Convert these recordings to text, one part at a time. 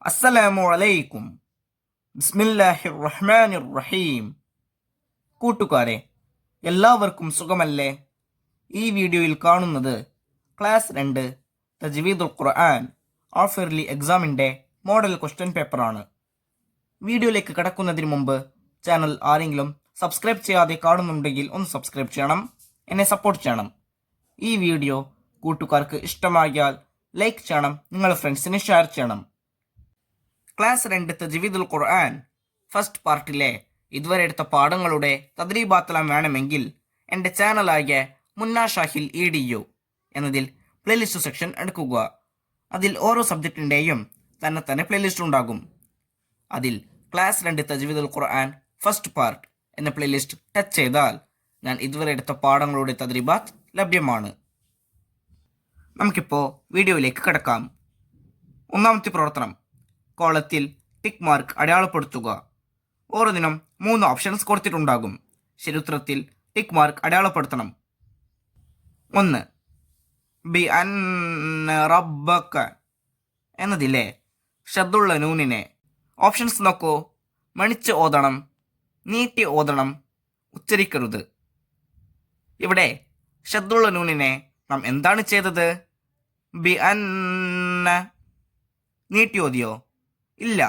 അസ്സലാമു അലൈക്കും. ബിസ്മില്ലാഹിർ റഹ്മാനിർ റഹീം. കൂട്ടുകാരെ, എല്ലാവർക്കും സുഖമല്ലേ? ഈ വീഡിയോയിൽ കാണുന്നത് ക്ലാസ് 2 തജ്വീദുൽ ഖുർആൻ ഹാഫ് ഇയർലി എക്സാമിൻ്റെ മോഡൽ ക്വസ്റ്റ്യൻ പേപ്പറാണ്. വീഡിയോയിലേക്ക് കടക്കുന്നതിന് മുമ്പ് ചാനൽ ആരെങ്കിലും സബ്സ്ക്രൈബ് ചെയ്യാതെ കാണുന്നുണ്ടെങ്കിൽ ഒന്ന് സബ്സ്ക്രൈബ് ചെയ്യണം, എന്നെ സപ്പോർട്ട് ചെയ്യണം. ഈ വീഡിയോ കൂട്ടുകാർക്ക് ഇഷ്ടമായാൽ ലൈക്ക് ചെയ്യണം, നിങ്ങളുടെ ഫ്രണ്ട്സിന് ഷെയർ ചെയ്യണം. ക്ലാസ് 2 തജ്വീദുൽ ഖുർആൻ ഫസ്റ്റ് പാർട്ടിലെ ഇതുവരെ എടുത്ത പാഠങ്ങളുടെ തദ്രീബാത്തെല്ലാം വേണമെങ്കിൽ എൻ്റെ ചാനലായ മുന്ന ഷാഹിൽ EDU എന്നതിൽ പ്ലേലിസ്റ്റ് സെക്ഷൻ എടുക്കുക. അതിൽ ഓരോ സബ്ജക്റ്റിൻ്റെയും തന്നെ പ്ലേലിസ്റ്റ് ഉണ്ടാകും. അതിൽ ക്ലാസ് 2 തജ്വീദുൽ ഖുർആൻ ഫസ്റ്റ് പാർട്ട് എന്ന പ്ലേലിസ്റ്റ് ടച്ച് ചെയ്താൽ ഞാൻ ഇതുവരെ എടുത്ത പാഠങ്ങളുടെ തദ്രീബാത്ത് ലഭ്യമാണ്. നമുക്കിപ്പോൾ വീഡിയോയിലേക്ക് കിടക്കാം. ഒന്നാമത്തെ പ്രവർത്തനം, കോളത്തിൽ ടിക്ക് മാർക്ക് അടയാളപ്പെടുത്തുക. ഓരോന്നിനും 3 ഓപ്ഷൻസ് കൊടുത്തിട്ടുണ്ടാകും. ശരിയുത്തരത്തിൽ ടിക്ക് മാർക്ക് അടയാളപ്പെടുത്തണം. 1. ബി അന്ന റബ്ബക എന്നതിലെ ഷദ്ദുള്ള നൂനിനെ ഓപ്ഷൻസ് നോക്കൂ. മണിച്ച് ഓതണം, നീട്ടി ഓതണം, ഉച്ചരിക്കരുത്. ഇവിടെ ഷദ്ദുള്ള നൂനിനെ നാം എന്താണ് ചെയ്തത്? ബി അന്ന നീട്ടി ഓതിയോ? ഇല്ല.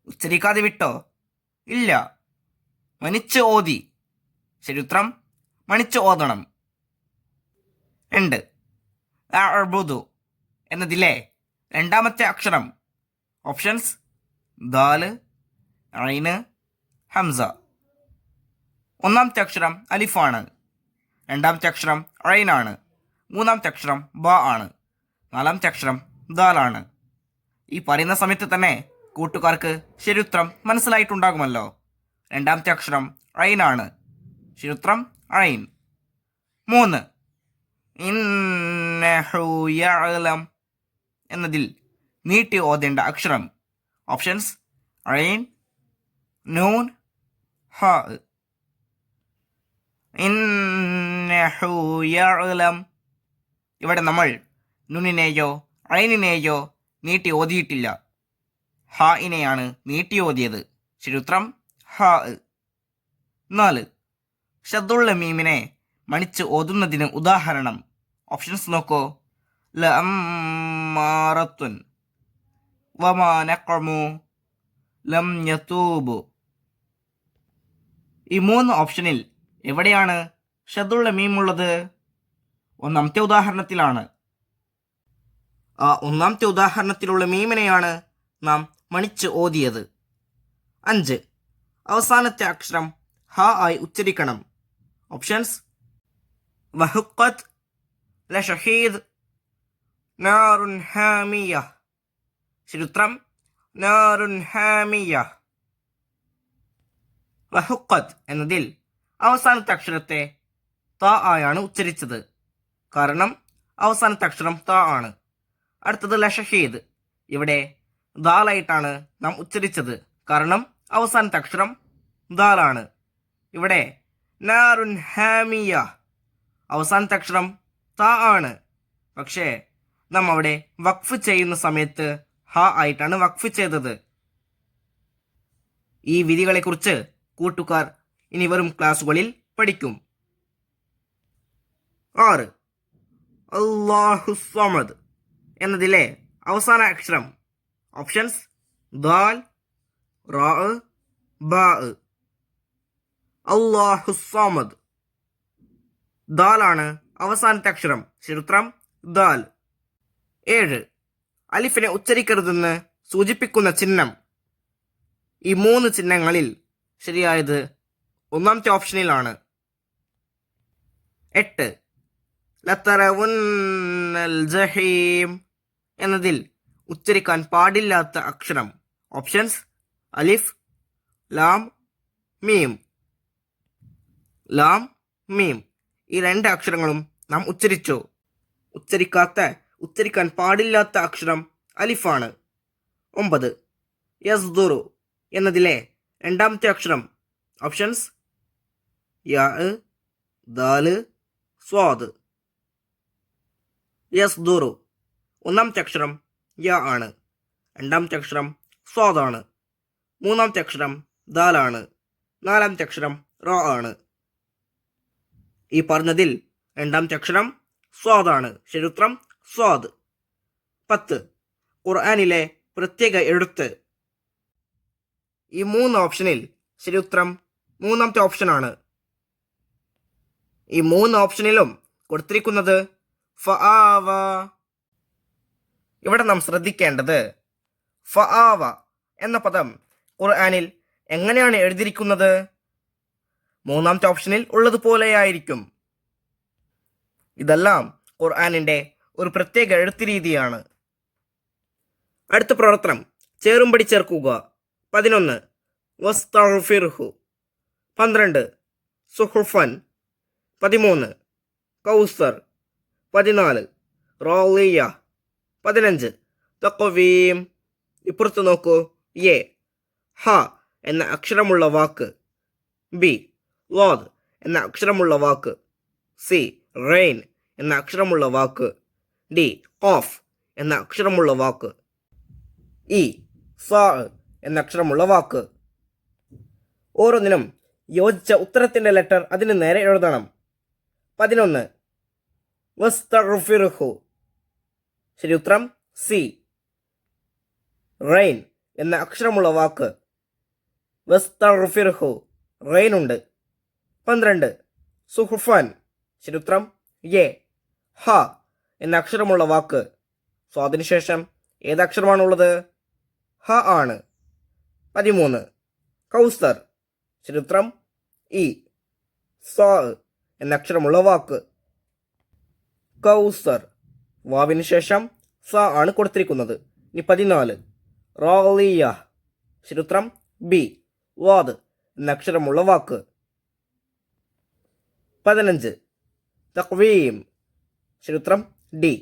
ഉച്ചരിക്കാതെ വിട്ടോ? ഇല്ല. മണിച്ച് ഓതി. ശരിയുത്തരം മണിച്ച് ഓതണം. 2. അഅ്ബുദു എന്നതിലെ രണ്ടാമത്തെ അക്ഷരം ഓപ്ഷൻസ് ദാല്, ഐന്, ഹംസ. ഒന്നാമത്തെ അക്ഷരം അലിഫാണ്, രണ്ടാമത്തെ അക്ഷരം ഐനാണ്, മൂന്നാമത്തെ അക്ഷരം ബ ആണ്, നാലാമത്തെ അക്ഷരം ദാലാണ്. ഈ പറയുന്ന സമയത്ത് തന്നെ കൂട്ടുകാർക്ക് ശരിയുത്തരം മനസ്സിലായിട്ടുണ്ടാകുമല്ലോ. രണ്ടാമത്തെ അക്ഷരം ഐനാണ്, ശരിയുത്തരം ഐൻ. 3. ഇന്നഹു യഅലം എന്നതിൽ നീട്ടി ഓതേണ്ട അക്ഷരം ഓപ്ഷൻസ് ഐൻ, നൂൻ, ഹ. ഇന്നഹു യഅലം. ഇവിടെ നമ്മൾ നൂനിനെയോ ഐനിനെയോ നീട്ടി ഓതിയിട്ടില്ല, ഹായിനെയാണ് നീട്ടി ഓതിയത്. ശരിയുത്തരം ഹ. 4. ഷദ്ദുള്ള മീമിനെ മണിച്ച് ഓതുന്നതിന് ഉദാഹരണം ഓപ്ഷൻസ് നോക്കൂ. ലഅമ്മാറത്തുൻ, വമാ നഖമു, ലം യതൂബു. ഈ 3 ഓപ്ഷനിൽ എവിടെയാണ് ഷദ്ദുള്ള മീമുള്ളത്? ഒന്നാമത്തെ ഉദാഹരണത്തിലാണ്. ആ ഒന്നാമത്തെ ഉദാഹരണത്തിലുള്ള മീമിനെയാണ് നാം മണിച്ച് ഓതിയത്. 5. അവസാനത്തെ അക്ഷരം ഹ ആയി ഉച്ചരിക്കണം. ഓപ്ഷൻസ് വഹുഖത്ത്, ലഷഹീദ്, നാറുൻ ഹാമിയ. ശരിയുത്തരം നാറുൻ ഹാമിയ. വഹുഖത്ത് എന്നതിൽ അവസാനത്തെ അക്ഷരത്തെ ത ആയാണ് ഉച്ചരിച്ചത്, കാരണം അവസാനത്തെ അക്ഷരം ത ആണ്. അടുത്തത് ലഷഹീദ്. ഇവിടെ ദാലായിട്ടാണ് നാം ഉച്ചരിച്ചത്, കാരണം അവസാനത്തെ അക്ഷരം ദാലാണ്. ഇവിടെ നാറുൻ ഹാമിയ, അവസാനത്തെ അക്ഷരം ത ആണ്. പക്ഷേ നാം അവിടെ വഖഫ് ചെയ്യുന്ന സമയത്ത് ഹ ആയിട്ടാണ് വഖഫ് ചെയ്തത്. ഈ വിധികളെക്കുറിച്ച് കൂട്ടുകാർ ഇനി വരും ക്ലാസ്സുകളിൽ പഠിക്കും. 6. അല്ലാഹു സമദ് എന്നതിലെ അവസാന അക്ഷരം ഓപ്ഷൻസ് ദാൽ, റാ, ബാ. അല്ലാഹു സമദ്. ദാലാണ് അവസാനത്തെ അക്ഷരം, ശരിയുത്തരം ദാൽ. 7. അലിഫിനെ ഉച്ചരിക്കരുതെന്ന് സൂചിപ്പിക്കുന്ന ചിഹ്നം. ഈ 3 ചിഹ്നങ്ങളിൽ ശരിയായത് ഒന്നാമത്തെ ഓപ്ഷനിലാണ്. 8. ലതറവുന്നൽ ജഹീം എന്നതിൽ ഉച്ചരിക്കാൻ പാടില്ലാത്ത അക്ഷരം ഓപ്ഷൻസ് അലിഫ്, ലാം, മീം. ലാം, മീം ഈ 2 അക്ഷരങ്ങളും നാം ഉച്ചരിച്ചു. ഉച്ചരിക്കാൻ പാടില്ലാത്ത അക്ഷരം അലിഫാണ്. 9. യസ്ദുറു എന്നതിലെ രണ്ടാമത്തെ അക്ഷരം ഓപ്ഷൻസ് യാ, ദാല്, സ്വാദ്. യസ്ദുറു ഒന്നാമത്തെ അക്ഷരം യാ ആണ്, രണ്ടാമത്തെ അക്ഷരം സ്വാദാണ്. മൂന്നാമത്തെ അക്ഷരം ദാലാണ്. നാലാമത്തെ അക്ഷരം റ ആണ്. ഈ പറഞ്ഞതിൽ രണ്ടാമത്തെ അക്ഷരം സ്വാദാണ്. ശരിയുത്തരം സ്വാദ്. 10. ഖുർആനിലെ പ്രത്യേക എഴുത്ത്. ഈ 3 ഓപ്ഷനിൽ ശരിയുത്തരം മൂന്നാമത്തെ ഓപ്ഷനാണ്. ഈ 3 ഓപ്ഷനിലും കൊടുത്തിരിക്കുന്നത് ഫആവ. ഇവിടെ നാം ശ്രദ്ധിക്കേണ്ടത് ഫആവ എന്ന പദം ഖുർആനിൽ എങ്ങനെയാണ് എഴുതിയിരിക്കുന്നത്? മൂന്നാമത്തെ ഓപ്ഷനിൽ ഉള്ളതുപോലെയായിരിക്കും. ഇതെല്ലാം ഖുർആനിൻ്റെ ഒരു പ്രത്യേക എഴുത്ത് രീതിയാണ്. അടുത്ത പ്രവർത്തനം ചേറുംപടി ചേർക്കുക. 11 വസ്തഗ്ഫിർഹു. 12 സുഹുഫൻ. 13 കൗസർ. 14 റാളിയ. 15 തഖ്വീം. ഇപ്പുറത്ത് നോക്കൂ. എ ഹ എന്ന അക്ഷരമുള്ള വാക്ക്. ബി ലാദ് എന്ന അക്ഷരമുള്ള വാക്ക്. സി റെയിൻ എന്ന അക്ഷരമുള്ള വാക്ക്. ഡി ഖാഫ് എന്ന അക്ഷരമുള്ള വാക്ക്. ഇ സാ എന്ന അക്ഷരമുള്ള വാക്ക്. ഓരോന്നിനും യോജിച്ച ഉത്തരത്തിൻ്റെ ലെറ്റർ അതിന് നേരെ എഴുതണം. 11 വസ്തഗ്ഫിർഹു. ശരി ഉത്തരം സി. റെയിൻ എന്ന അക്ഷരമുള്ള വാക്ക്. വസ്തഗ്ഫിർഹു റെയിൻ ഉണ്ട്. 12 സുഹുഫൻ. ശരി ഉത്തരം എ. ഹ എന്ന അക്ഷരമുള്ള വാക്ക്. സ്വാദിന് ശേഷം ഏതക്ഷരമാണുള്ളത്? ഹ ആണ്. 13 കൗസർ. ശരി ഉത്തരം ഇ. സാ എന്ന അക്ഷരമുള്ള വാക്ക്. കൗസർ. വാവിന് ശേഷം സ ആണ് കൊടുത്തിരിക്കുന്നത്. ഇനി 14 റാളിയ. ശരി ഉത്തരം ബി. വാദ് എന്ന അക്ഷരമുള്ള വാക്ക്. 15 തഖ്വീം. ശരി ഉത്തരം ഡി.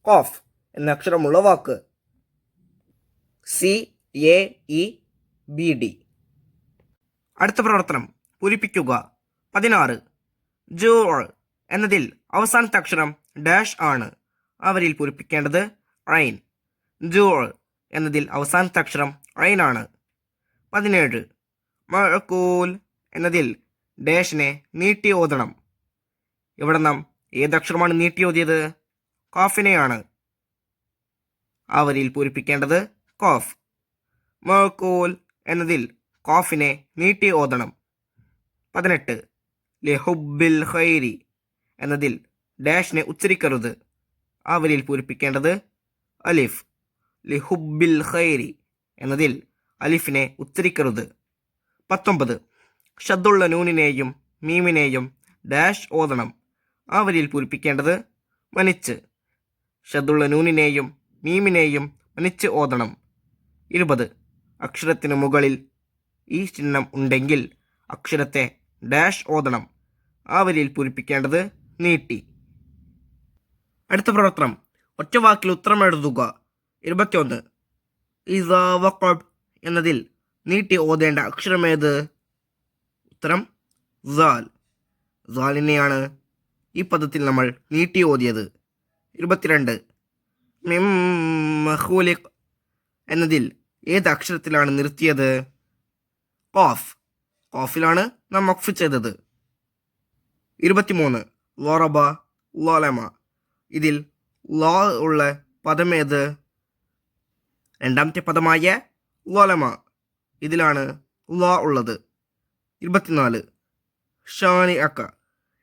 ഖാഫ് എന്ന അക്ഷരമുള്ള വാക്ക്. C A E B D. അടുത്ത പ്രവർത്തനം പൂരിപ്പിക്കുക. 16 ജൂ എന്നതിൽ അവസാനത്തെ അക്ഷരം ഡാഷ് ആണ്. അവരിൽ പൂരിപ്പിക്കേണ്ടത് ഐൻ. ജൂ എന്നതിൽ അവസാനത്തെ അക്ഷരം ഐൻ ആണ്. 17 മഅകൂൽ എന്നതിൽ ഡാഷിനെ നീട്ടി ഓതണം. ഇവിടെ നാം ഏതക്ഷരമാണ് നീട്ടി ഓതിയത്? ഖാഫിനെയാണ്. അവരിൽ പൂരിപ്പിക്കേണ്ടത് ഖാഫ്. മഅകൂൽ എന്നതിൽ ഖാഫിനെ നീട്ടി ഓതണം. 18 ലിഹുബ്ബിൽ ഖൈരി എന്നതിൽ ഡാഷിനെ ഉച്ചരിക്കരുത്. അവരിൽ പൂരിപ്പിക്കേണ്ടത് അലിഫ്. ലിഹുബ്ബിൽ ഖൈരി എന്നതിൽ അലിഫിനെ ഉച്ചരിക്കരുത്. 19 ഷദ്ദുള്ള നൂനിനെയും മീമിനെയും ഡാഷ് ഓതണം. അവരിൽ പൂരിപ്പിക്കേണ്ടത് മനിച്ച്. ഷദ്ദുള്ള നൂനിനെയും മീമിനെയും മനിച്ച് ഓതണം. 20 അക്ഷരത്തിന് മുകളിൽ ഈ ചിഹ്നം ഉണ്ടെങ്കിൽ അക്ഷരത്തെ ഡാഷ് ഓതണം. അവരിൽ പൂരിപ്പിക്കേണ്ടത് നീട്ടി. അടുത്ത പ്രവർത്തനം ഒറ്റവാക്കിൽ ഉത്തരം എഴുതുക. 21 ഇസാ വഖബ് എന്നതിൽ നീട്ടി ഓതേണ്ട അക്ഷരമേത്? ഉത്തരം സാൽ. സാലിനെയാണ് ഈ പദത്തിൽ നമ്മൾ നീട്ടി ഓതിയത്. 22 മിം മഖ്ലൂഖ് എന്നതിൽ ഏത് അക്ഷരത്തിലാണ് നിർത്തിയത്? ഖാഫ്. ഖാഫിലാണ് നാം വഖഫ് ചെയ്തത്. 23 ലറബ ലലമ. ഇതിൽ ലാ ഉള്ള പദമേത്? രണ്ടാമത്തെ പദമായ ലലമ. ഇതിലാണ് ലാ ഉള്ളത്. 24 ഷാനി അക്ക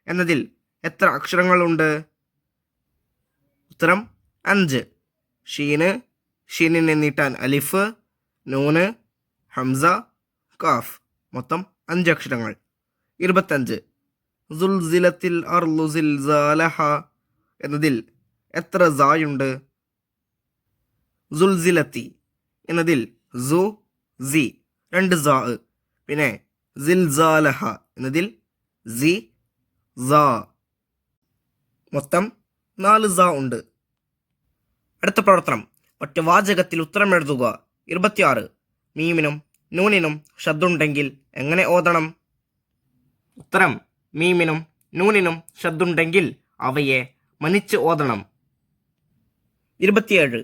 എന്നതിൽ എത്ര അക്ഷരങ്ങളുണ്ട്? ഉത്തരം 5. ഷീനിനെ നീട്ടാൻ അലിഫ്, നൂന്, ഹംസ, കാഫ്. മൊത്തം 5 അക്ഷരങ്ങൾ. 25 സുൽസിലത്തിൽ അർളു സിൽസാലഹ എന്നതിൽ എത്ര സായുണ്ട്? സുൽസിലത്തി എന്നതിൽ സു സി 2 സാ. പിന്നെ സിൽസാലഹ എന്നതിൽ സി സാ. മൊത്തം 4 സാ ഉണ്ട്. അടുത്ത പ്രവർത്തനം ഒറ്റവാചകത്തിൽ ഉത്തരം എഴുതുക. 26 മീമിനും നൂനിനും ശബ്ദമുണ്ടെങ്കിൽ എങ്ങനെ ഓതണം? ഉത്തരം മീമിനും നൂനിനും ശബ്ദമുണ്ടെങ്കിൽ അവയെ മനിച്ച് ഓതണം. 27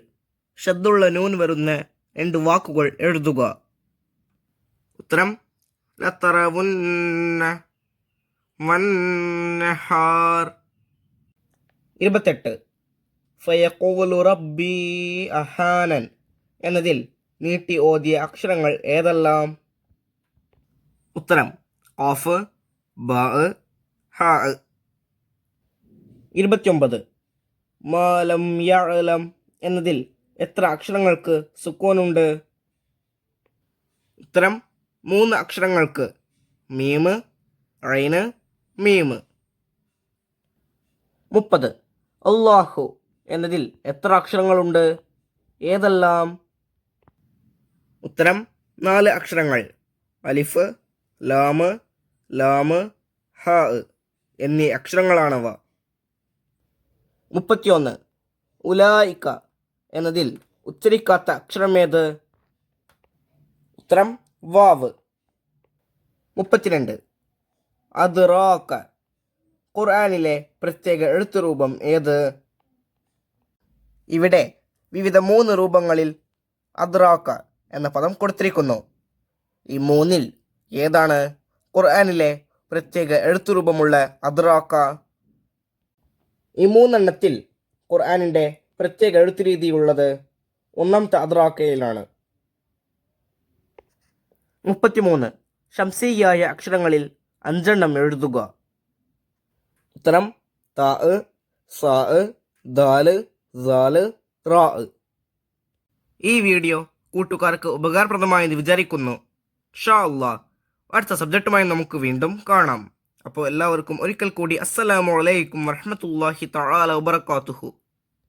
ശബ്ദമുള്ള നൂൻ വരുന്ന 2 വാക്കുകൾ എഴുതുക. ഉത്തരം ലതറവുന്ന വന്നഹാർ. 28 ഫയഖൂലു റബ്ബി അഹാനൻ എന്നതിൽ നീട്ടി ഓതിയ അക്ഷരങ്ങൾ ഏതെല്ലാം? ഉത്തരം ഖാഫ്, ബാ, ഹാ. 29 മാലം യഅലം എന്നതിൽ എത്ര അക്ഷരങ്ങൾക്ക് സുക്കൂനുണ്ട്? ഉത്തരം 3 അക്ഷരങ്ങൾക്ക്. മീമ്, ഐന്, മീമ്. 30 അല്ലാഹു എന്നതിൽ എത്ര അക്ഷരങ്ങളുണ്ട്? ഏതെല്ലാം? ഉത്തരം 4 അക്ഷരങ്ങൾ. അലിഫ്, ലാമ്, ലാമ്, ഹാ എന്നീ അക്ഷരങ്ങളാണവ. 31 ഉലായിക്ക എന്നതിൽ ഉച്ചരിക്കാത്ത അക്ഷരമേത്? ഉത്തരം വാവ്. 32 അദ്റാക ഖുർആനിലെ പ്രത്യേക എഴുത്തുരൂപം ഏത്? ഇവിടെ വിവിധ 3 രൂപങ്ങളിൽ അദ്റാക എന്ന പദം കൊടുത്തിരിക്കുന്നു. ഈ 3-ൽ ഏതാണ് ഖുർആനിലെ പ്രത്യേക എഴുത്തുരൂപമുള്ള അദ്റാക? ഈ 3 എണ്ണത്തിൽ ഖുർആനിൻ്റെ പ്രത്യേക എഴുത്തുരീതിയുള്ളത് 1-ാമത്തെ അദ്റാക്കയിലാണ്. 33 ശംസിയായ അക്ഷരങ്ങളിൽ 5 എണ്ണം എഴുതുക. ഉത്തരം താ, സാ, ദാല്, സാല്, റാ. ഈ വീഡിയോ കൂട്ടുകാർക്ക് ഉപകാരപ്രദമായെന്ന് വിചാരിക്കുന്നു. ഇൻഷാ അല്ലാഹ് അടുത്ത സബ്ജക്റ്റുമായി നമുക്ക് വീണ്ടും കാണാം. അപ്പോൾ എല്ലാവർക്കും ഒരിക്കൽ കൂടി അസ്സലാമു അലൈക്കും വറഹ്മത്തുള്ളാഹി തആല വബറകാതുഹു.